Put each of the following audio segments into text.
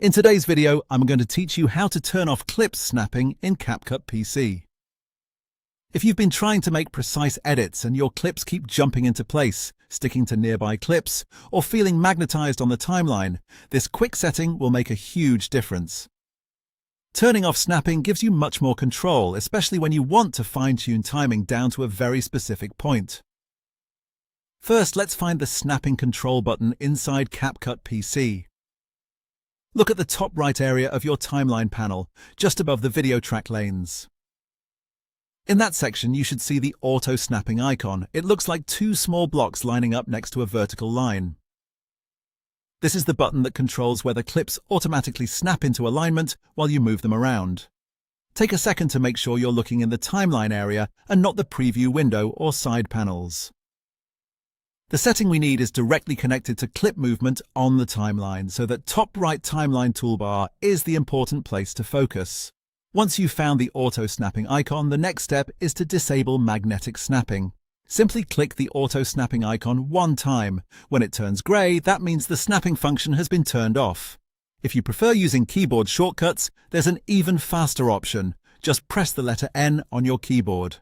In today's video, I'm going to teach you how to turn off clip snapping in CapCut PC. If you've been trying to make precise edits and your clips keep jumping into place, sticking to nearby clips, or feeling magnetized on the timeline, this quick setting will make a huge difference. Turning off snapping gives you much more control, especially when you want to fine-tune timing down to a very specific point. First, let's find the snapping control button inside CapCut PC. Look at the top right area of your timeline panel, just above the video track lanes. In that section, you should see the auto snapping icon. It looks like two small blocks lining up next to a vertical line. This is the button that controls whether clips automatically snap into alignment while you move them around. Take a second to make sure you're looking in the timeline area and not the preview window or side panels. The setting we need is directly connected to clip movement on the timeline, so that top right timeline toolbar is the important place to focus. Once you've found the auto snapping icon, the next step is to disable magnetic snapping. Simply click the auto snapping icon one time. When it turns grey, that means the snapping function has been turned off. If you prefer using keyboard shortcuts, there's an even faster option. Just press the letter N on your keyboard.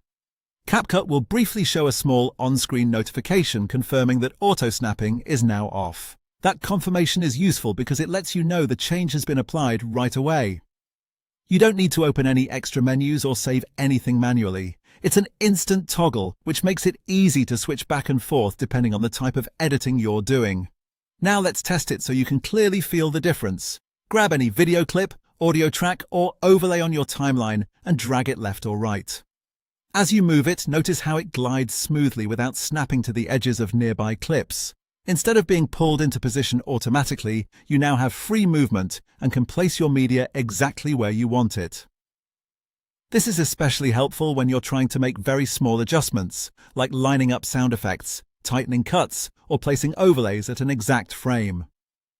CapCut will briefly show a small on-screen notification confirming that auto-snapping is now off. That confirmation is useful because it lets you know the change has been applied right away. You don't need to open any extra menus or save anything manually. It's an instant toggle, which makes it easy to switch back and forth depending on the type of editing you're doing. Now let's test it so you can clearly feel the difference. Grab any video clip, audio track, or overlay on your timeline and drag it left or right. As you move it, notice how it glides smoothly without snapping to the edges of nearby clips. Instead of being pulled into position automatically, you now have free movement and can place your media exactly where you want it. This is especially helpful when you're trying to make very small adjustments, like lining up sound effects, tightening cuts, or placing overlays at an exact frame.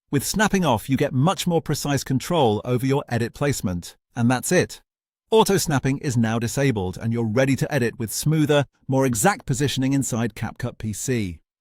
With snapping off, you get much more precise control over your edit placement, and that's it. Auto-snapping is now disabled and you're ready to edit with smoother, more exact positioning inside CapCut PC.